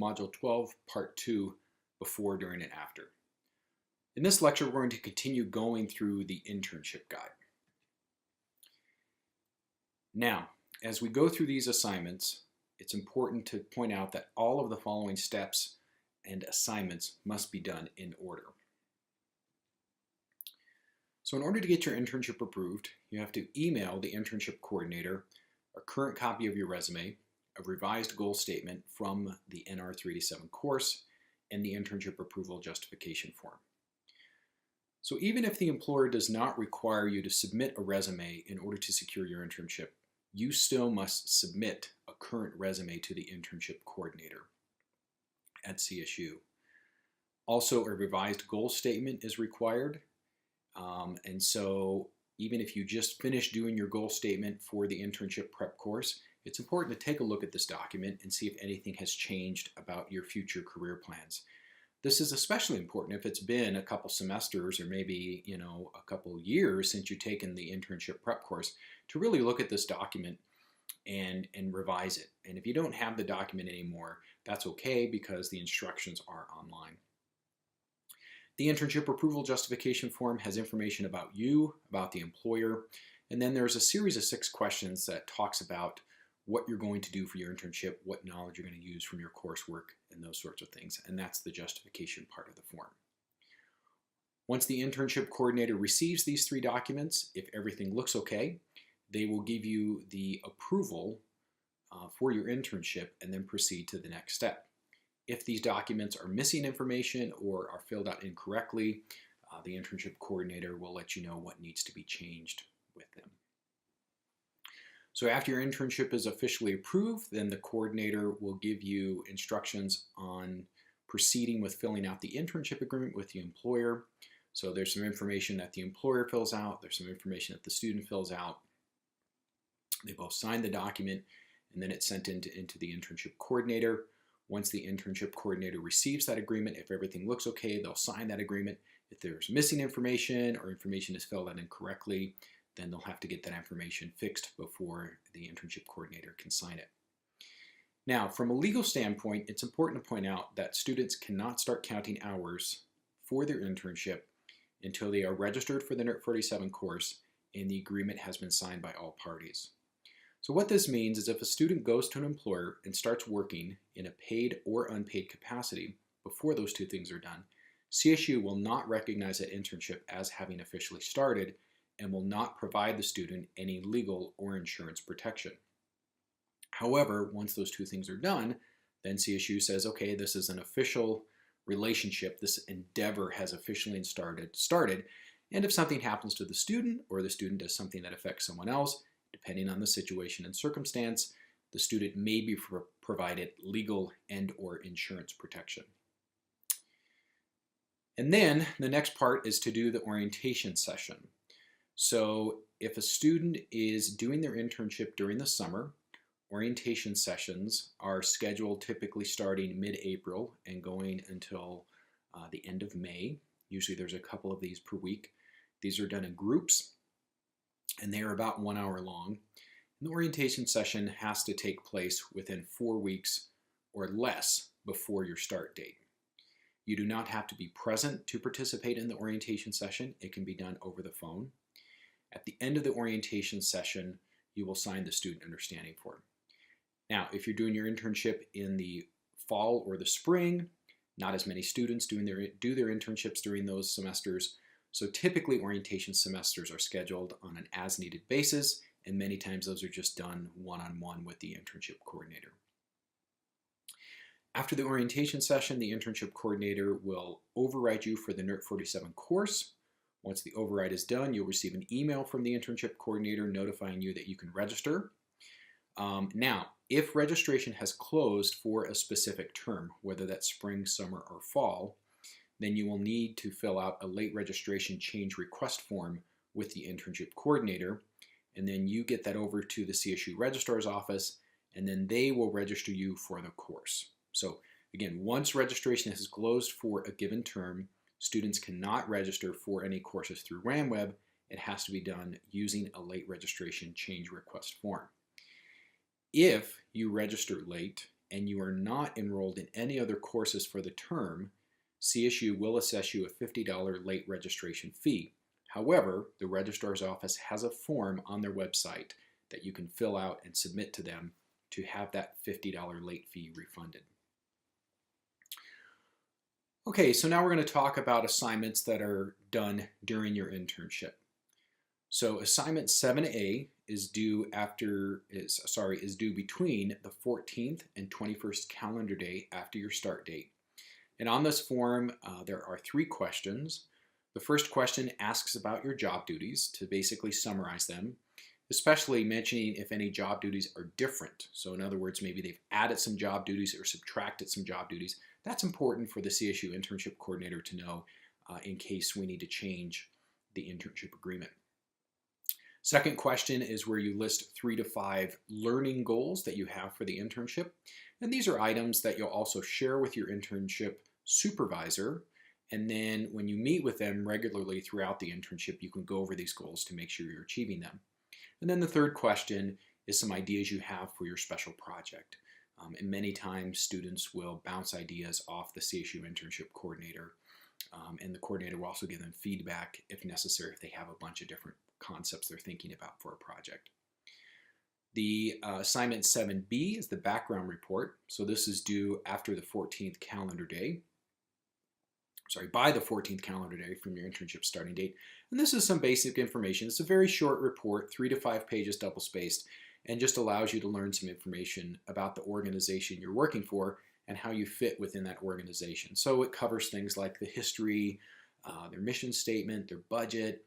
Module 12, Part 2, Before, During, and After. In this lecture, we're going to continue going through the internship guide. Now, as we go through these assignments, it's important to point out that all of the following steps and assignments must be done in order. So in order to get your internship approved, you have to email the internship coordinator a current copy of your resume, a revised goal statement from the NRRT 87 course, and the internship approval justification form. So even if the employer does not require you to submit a resume in order to secure your internship, you still must submit a current resume to the internship coordinator at CSU. Also, a revised goal statement is required. And so even if you just finished doing your goal statement for the internship prep course, it's important to take a look at this document and see if anything has changed about your future career plans. This is especially important if it's been a couple semesters or maybe, a couple years since you've taken the internship prep course, to really look at this document and revise it. And if you don't have the document anymore, that's okay because the instructions are online. The internship approval justification form has information about you, about the employer, and then there's a series of 6 questions that talks about what you're going to do for your internship, what knowledge you're going to use from your coursework, and those sorts of things, and that's the justification part of the form. Once the internship coordinator receives these 3 documents, if everything looks okay, they will give you the approval for your internship and then proceed to the next step. If these documents are missing information or are filled out incorrectly, the internship coordinator will let you know what needs to be changed with them. So after your internship is officially approved, then the coordinator will give you instructions on proceeding with filling out the internship agreement with the employer. So there's some information that the employer fills out, there's some information that the student fills out. They both sign the document, and then it's sent into the internship coordinator. Once the internship coordinator receives that agreement, if everything looks okay, they'll sign that agreement. If there's missing information or information is filled out incorrectly, then they'll have to get that information fixed before the internship coordinator can sign it. Now, from a legal standpoint, it's important to point out that students cannot start counting hours for their internship until they are registered for the NRRT 47 course and the agreement has been signed by all parties. So what this means is if a student goes to an employer and starts working in a paid or unpaid capacity before those 2 things are done, CSU will not recognize that internship as having officially started and will not provide the student any legal or insurance protection. However, once those 2 things are done, then CSU says, okay, this is an official relationship, this endeavor has officially started, and if something happens to the student or the student does something that affects someone else, depending on the situation and circumstance, the student may be provided legal and or insurance protection. And then the next part is to do the orientation session. So if a student is doing their internship during the summer, orientation sessions are scheduled typically starting mid-April and going until the end of May. Usually there's a couple of these per week. These are done in groups, and they are about 1 hour long. And the orientation session has to take place within 4 weeks or less before your start date. You do not have to be present to participate in the orientation session. It can be done over the phone. At the end of the orientation session, you will sign the student understanding form. Now, if you're doing your internship in the fall or the spring, not as many students do their internships during those semesters. So typically orientation semesters are scheduled on an as-needed basis, and many times those are just done one-on-one with the internship coordinator. After the orientation session, the internship coordinator will override you for the NRRT 47 course. Once the override is done, you'll receive an email from the internship coordinator notifying you that you can register. Now, if registration has closed for a specific term, whether that's spring, summer, or fall, then you will need to fill out a late registration change request form with the internship coordinator, and then you get that over to the CSU registrar's office, and then they will register you for the course. So again, once registration has closed for a given term, students cannot register for any courses through RamWeb. It has to be done using a late registration change request form. If you register late and you are not enrolled in any other courses for the term, CSU will assess you a $50 late registration fee. However, the registrar's office has a form on their website that you can fill out and submit to them to have that $50 late fee refunded. Okay, so now we're going to talk about assignments that are done during your internship. So assignment 7A is due between the 14th and 21st calendar day after your start date. And on this form, there are 3 questions. The first question asks about your job duties to basically summarize them, especially mentioning if any job duties are different. So in other words, maybe they've added some job duties or subtracted some job duties. That's important for the CSU internship coordinator to know in case we need to change the internship agreement. Second question is where you list 3 to 5 learning goals that you have for the internship. And these are items that you'll also share with your internship supervisor. And then when you meet with them regularly throughout the internship, you can go over these goals to make sure you're achieving them. And then the third question is some ideas you have for your special project. And many times students will bounce ideas off the CSU internship coordinator, and the coordinator will also give them feedback if necessary if they have a bunch of different concepts they're thinking about for a project. The assignment 7B is the background report. So this is due after the 14th calendar day. By the 14th calendar day from your internship starting date. And this is some basic information. It's a very short report, 3 to 5 pages double-spaced, and just allows you to learn some information about the organization you're working for and how you fit within that organization. So it covers things like the history, their mission statement, their budget,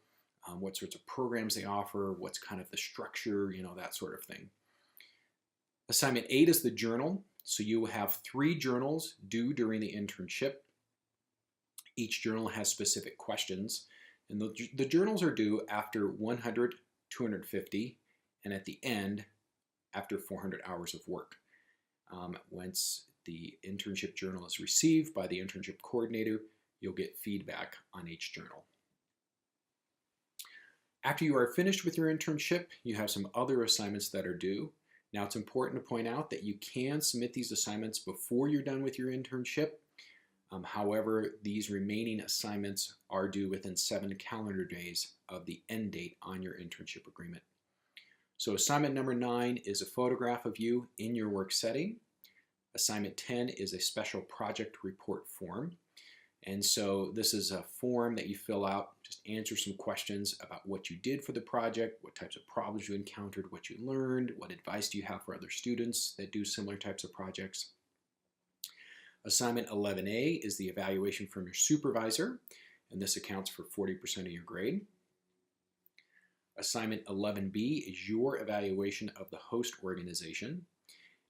what sorts of programs they offer, what's kind of the structure, that sort of thing. Assignment 8 is the journal. So you will have 3 journals due during the internship. Each journal has specific questions, and the journals are due after 100, 250, and at the end after 400 hours of work. Once the internship journal is received by the internship coordinator, you'll get feedback on each journal. After you are finished with your internship, you have some other assignments that are due. Now it's important to point out that you can submit these assignments before you're done with your internship. However, these remaining assignments are due within 7 calendar days of the end date on your internship agreement. So assignment number 9 is a photograph of you in your work setting. Assignment 10 is a special project report form. And so this is a form that you fill out, just answer some questions about what you did for the project, what types of problems you encountered, what you learned, what advice do you have for other students that do similar types of projects. Assignment 11A is the evaluation from your supervisor, and this accounts for 40% of your grade. Assignment 11B is your evaluation of the host organization.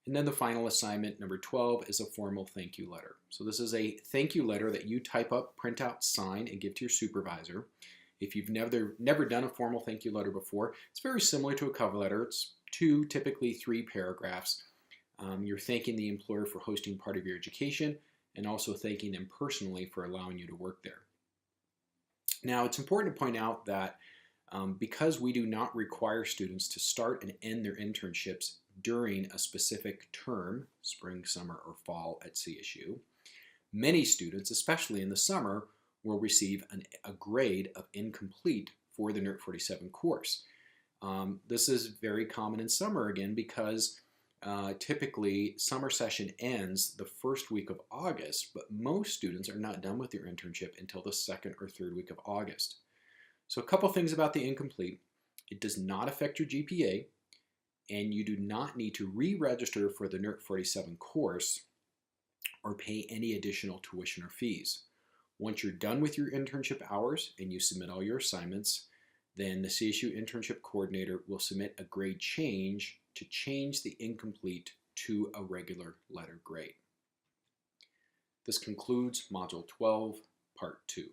And then the final assignment, number 12, is a formal thank you letter. So this is a thank you letter that you type up, print out, sign, and give to your supervisor. If you've never done a formal thank you letter before, it's very similar to a cover letter. It's 2, typically 3 paragraphs. You're thanking the employer for hosting part of your education and also thanking them personally for allowing you to work there. Now, it's important to point out that because we do not require students to start and end their internships during a specific term, spring, summer, or fall at CSU, many students, especially in the summer, will receive a grade of incomplete for the NRRT 47 course. This is very common in summer again because typically summer session ends the first week of August, but most students are not done with their internship until the 2nd or 3rd week of August. So a couple things about the incomplete. It does not affect your GPA, and you do not need to re-register for the NRRT 47 course or pay any additional tuition or fees. Once you're done with your internship hours and you submit all your assignments, then the CSU internship coordinator will submit a grade change to change the incomplete to a regular letter grade. This concludes Module 12, Part 2.